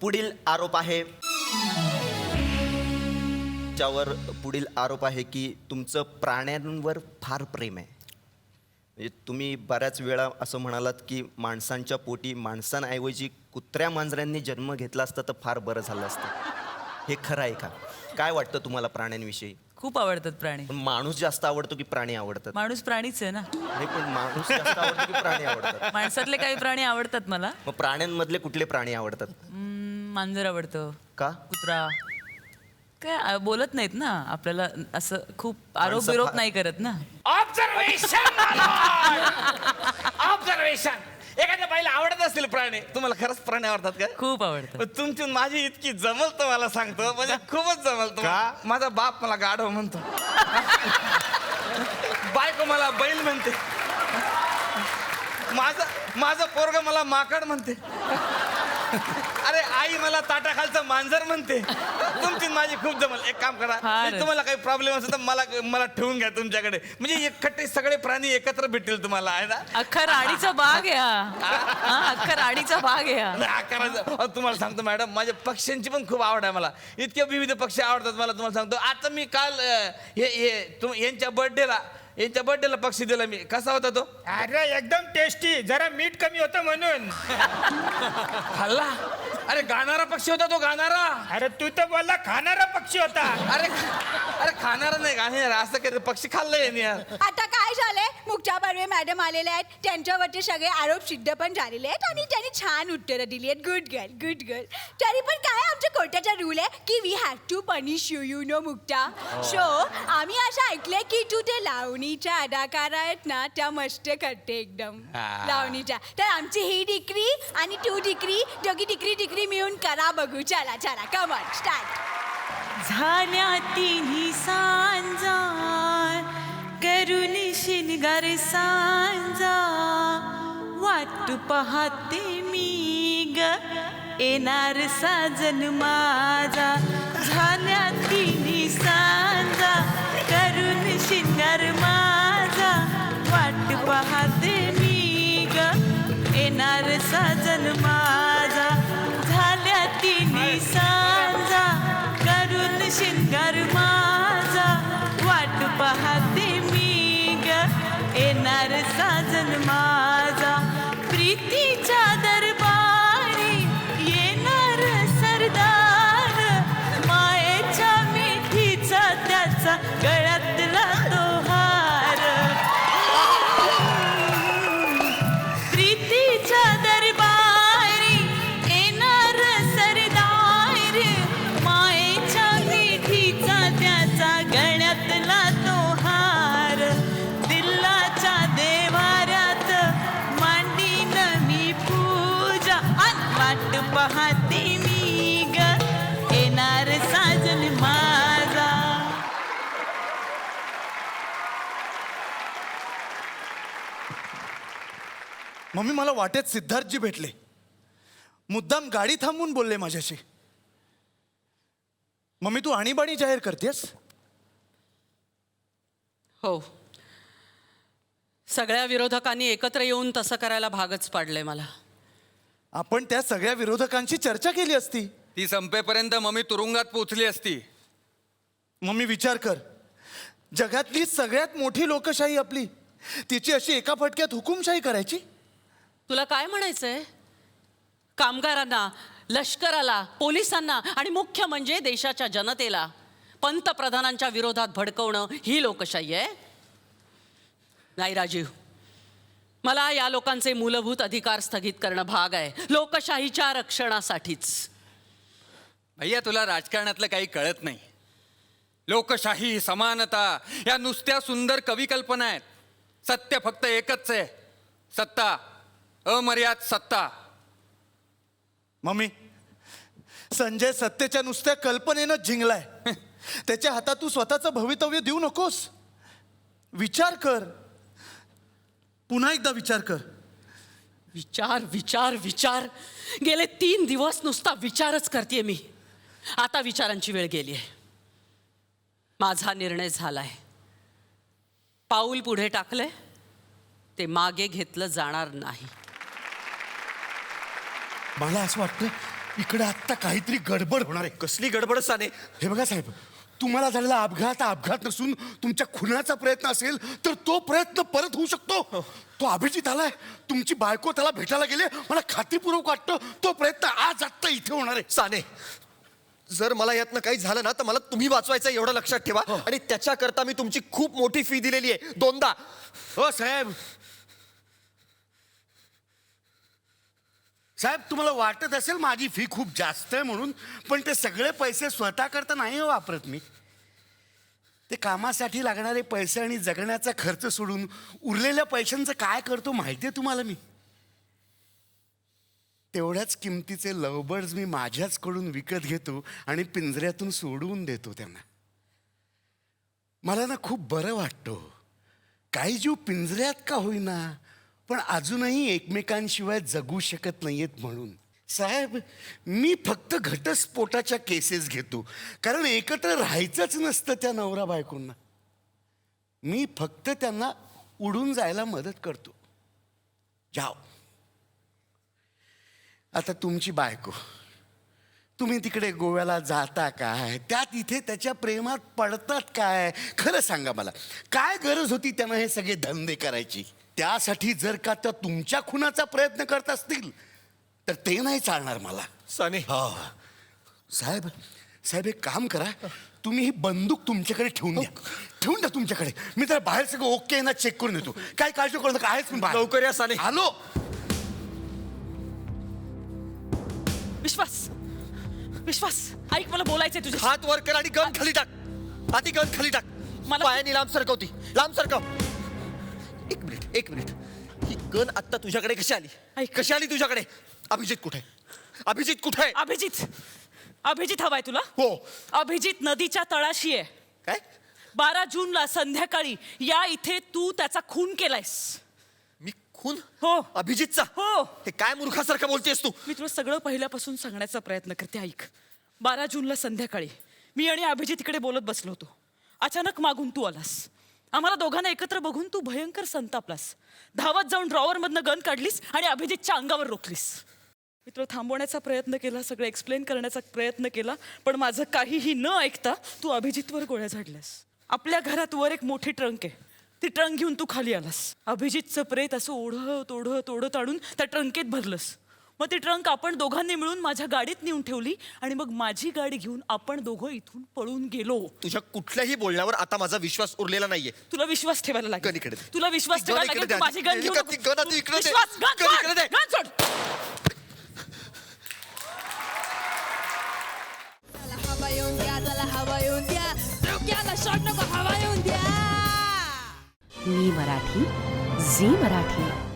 पुढील आरोप आहे ज्यावर पुढील आरोप आहे की तुमचं प्राण्यांवर फार प्रेम आहे. म्हणजे तुम्ही बऱ्याच वेळा असं म्हणालात की माणसांच्या पोटी माणसांऐवजी कुत्र्या मांजरांनी जन्म घेतला असता तर फार बरं झालं असतं. हे खरं आहे का? काय वाटतं तुम्हाला प्राण्यांविषयी? खूप आवडतात प्राणी. पण माणूस जास्त आवडतो की प्राणी आवडतात? माणूस प्राणीच आहे ना. नाही, पण माणूस जास्त आवडतो की प्राणी आवडतात? माणसातले काही प्राणी आवडतात मला. मग प्राण्यांमधले कुठले प्राणी आवडतात? मांजर आवडतं, का? कुत्रा. काय बोलत नाहीत ना आपल्याला, असं खूप आरोप बिरोप नाही करत ना. Observation observation. एखाद्या बाईला आवडत असतील प्राणी. तुम्हाला खरंच प्राणी आवडतात का? खूप आवडतं. पण तुमची माझी इतकी जमल तर मला सांगतो, म्हणजे खूपच जमल. का? माझा बाप मला गाढव म्हणतो, बायको मला बैल म्हणते, माझं पोरग मला माकड म्हणते, अरे आई मला ताटाखालचं मांजर म्हणते. तुमची माझी खूप जमल. एक काम करा, फारच. तुम्हाला काही प्रॉब्लेम असेल तर मला ठेवून घ्या तुमच्याकडे. म्हणजे एकट्टे सगळे प्राणी एकत्र भेटतील तुम्हाला, आहे ना? अख्खा राणीचा बाग आहे हा. अख्खा राणीचा बाग आहे हा. नाही, करायचं. अहो, तुम्हाला सांगतो मॅडम, माझ्या पक्ष्यांची पण खूप आवड आहे मला. इतके विविध पक्षी आवडतात मला. तुम्हाला सांगतो, आता मी काल यांच्या बर्थडेला पक्षी दिला मी. कसा होता तो? अरे एकदम टेस्टी. जरा मीठ कमी होतं म्हणून. खाल्ला? अरे गाणारा पक्षी होता तो, गाणारा. अरे तू तर बोलला खाणारा पक्षी होता. अरे खाणारा नाही, गाणारा. असं काय पक्षी खाल्लंय यांनी यार. आता काय झालंय, मुक्ता बर्वे मॅडम आलेले आहेत, त्यांच्यावरचे सगळे आरोप सिद्ध पण झालेले आहेत आणि त्यांनी छान उत्तरं दिली आहेत. Good girl, good girl. तरी पण काय, आमच्या कोर्टाचा रूल आहे की we have to punish you know Mukta. So आम्ही असं ऐकलंय की तू ते लावणीच्या अदाकारा आहेत ना, त्या मस्त करते एकदम लावणीच्या. तर आमची ही डिग्री आणि तू डिग्री, दोघी डिग्री मिळून करा बघू. चला चला, कम ऑन, स्टार्ट. झाल्या तिन्ही सांजा करून शिनगार सांजा, वाट पाहते मी ग येणार साजन माझा. झाल्या तिन्ही सांजा करून शिनगार माझा, वाट पाहते मी ग येणार साजन माझा. झाल्या तिन्ही सांजा करून शिंगार माझा, वाट पाहते मी ग येणार साजन माझा. प्रीतीच्या दरबारी येणार सरदार, मायेच्या मिठीचा त्याचा गळ्यातला तो हार. प्रीतीच्या दरबारी येणार सरदार, मायेच्या मिठीचा त्याचा गळ्यातला तो हार. दिल्लाच्या देवाऱ्यात मांडीन मी पूजा, आणि वाट पाहते मी ग येणार साजन माझा. मम्मी, मला वाटेत सिद्धार्थजी भेटले. मुद्दाम गाडी थांबवून बोलले माझ्याशी. मम्मी, तू आणीबाणी जाहीर करतेस? हो, सगळ्या विरोधकांनी एकत्र येऊन तसं करायला भागच पाडलंय मला. आपण त्या सगळ्या विरोधकांची चर्चा केली असती. ती संपेपर्यंत मम्मी तुरुंगात पोचली असती. मम्मी, विचार कर, जगातली सगळ्यात मोठी लोकशाही आपली, तिची अशी एका फटक्यात हुकुमशाही करायची? तुला काय म्हणायचंय? कामगारांना, लष्कराला, पोलिसांना आणि मुख्य म्हणजे देशाच्या जनतेला पंतप्रधानांच्या विरोधात भडकवणं ही लोकशाही आहे? नाही राजीव, मला या लोकांचे मूलभूत अधिकार स्थगित करणं भाग आहे, लोकशाहीच्या रक्षणासाठीच. भैया, तुला राजकारणातलं काही कळत नाही. लोकशाही, समानता या नुसत्या सुंदर कविकल्पना आहेत. सत्य फक्त एकच आहे, सत्ता, अमर्याद सत्ता. मम्मी, संजय सत्तेच्या नुसत्या कल्पनेनं झिंगलाय. त्याच्या हातात तू स्वतःचं भवितव्य देऊ नकोस. विचार कर, पुन्हा एकदा विचार कर. विचार विचार विचार, गेले 3 दिवस नुसता विचारच करते मी. आता विचारांची वेळ गेली आहे. माझा निर्णय झालाय. पाऊल पुढे टाकलंय, ते मागे घेतलं जाणार नाही. मला असं वाटतं इकडे आत्ता काहीतरी गडबड होणार आहे. कसली गडबड साने? हे बघा साहेब, तुम्हाला झालेला अपघात हा अपघात नसून तुमच्या खुनाचा प्रयत्न असेल तर तो प्रयत्न परत होऊ शकतो. तो अभिजित आलाय, तुमची बायको त्याला भेटायला गेले. मला खात्रीपूर्वक वाटतं तो प्रयत्न आज आत्ता इथे होणार आहे. साने, जर मला यातनं काही झालं ना तर मला तुम्ही वाचवायचं एवढं लक्षात ठेवा. आणि त्याच्याकरता मी तुमची खूप मोठी फी दिलेली आहे, 2दा. हो साहेब, साहेब तुम्हाला वाटत असेल माझी फी खूप जास्त आहे म्हणून, पण ते सगळे पैसे स्वतः करता नाही वापरत मी. ते कामासाठी लागणारे पैसे आणि जगण्याचा खर्च सोडून उरलेल्या पैशांचं काय करतो माहिती आहे तुम्हाला मी? तेवढ्याच किमतीचे लवबर्ड्स मी माझ्याचकडून विकत घेतो आणि पिंजऱ्यातून सोडवून देतो त्यांना. मला ना खूप बरं वाटतं. काही जीव पिंजऱ्यात का होईना पण अजूनही एकमेकांशिवाय जगू शकत नाहीयेत म्हणून. साहेब, मी फक्त घटस्फोटाच्या केसेस घेतो कारण एकत्र राहायचंच नसतं त्या नवरा बायकोंना. मी फक्त त्यांना उडून जायला मदत करतो. जाओ. आता तुमची बायको, तुम्ही तिकडे गोव्याला जाता काय, त्यात इथे त्याच्या प्रेमात पडतात काय? खरं सांगा मला, काय गरज होती त्यांना हे सगळे धंदे करायची? त्यासाठी जर का त्या तुमच्या खुनाचा प्रयत्न करत असतील तर ते नाही चालणार मला. साने, साहेब, साहेब एक काम करा, तुम्ही ही बंदूक तुमच्याकडे ठेवून द्या. ठेवून द्या तुमच्याकडे. मी तर बाहेर सगळं ओके आहे ना चेक करून येतो. काय काळजी करू नका, आहेच मी बाहेर. लवकर या साने. आलो. विश्वास, विश्वास, ऐक, मला बोलायचंय तुझ्या. हात वर कर आणि गन खाली टाक. आधी गन खाली टाक. मला- पायाने लांब सरकवती, लांब सरकव. एक मिनिट, एक मिनिट. ही गन आत्ता तुझ्याकडे कशी आली? ऐक. कशी आली तुझ्याकडे? अभिजित कुठे आहे? अभिजित कुठे आहे? अभिजित, अभिजित हवाय तुला? हो. अभिजित नदीच्या तळाशी आहे. काय? 12 जूनला संध्याकाळी या इथे तू त्याचा खून केलायस. मी खून? हो. अभिजितचा? हो. हे काय मूर्खासारखं बोलतेस तू? मी तुला सगळं पहिल्यापासून सांगण्याचा प्रयत्न करते, ऐक. 12 जूनला संध्याकाळी मी आणि अभिजित इकडे बोलत बसलो होतो. अचानक मागून तू आलास. आम्हाला दोघांना एकत्र बघून तू भयंकर संतापलास. धावत जाऊन ड्रॉवर मधनं गन काढलीस आणि अभिजितच्या अंगावर रोखलीस. मी तुला थांबवण्याचा प्रयत्न केला, सगळं एक्सप्लेन करण्याचा प्रयत्न केला, पण माझं काहीही न ऐकता तू अभिजितवर गोळ्या झाडल्यास. आपल्या घरात वर एक मोठी ट्रंक आहे, ती ट्रंक घेऊन तू खाली आलास. अभिजितचं प्रेत असं ओढत ओढत ओढत आणून त्या ट्रंकेत भरलंस. मग ती ट्रंक आपण दोघांनी मिळून माझ्या गाडीत नेऊन ठेवली आणि मग माझी गाडी घेऊन आपण दोघं इथून पळून गेलो. तुझ्या कुठल्याही बोलण्यावर आता माझा विश्वास उरलेला नाहीये. तुला विश्वास ठेवायला लागेल. गन इकडे दे. तुला विश्वास ती ठेवायला गन लागेल. इकडे तू दे. माझी गन घेऊन ती गन आधी इकडे दे. विश्वास, गन गन इकडे सोड. दे. गन सोड. हवा येऊन द्या, त्याला हवा येऊन द्या, डोक्याला शॉट नको, हवा येऊन द्या. मी मराठी, झी मराठी.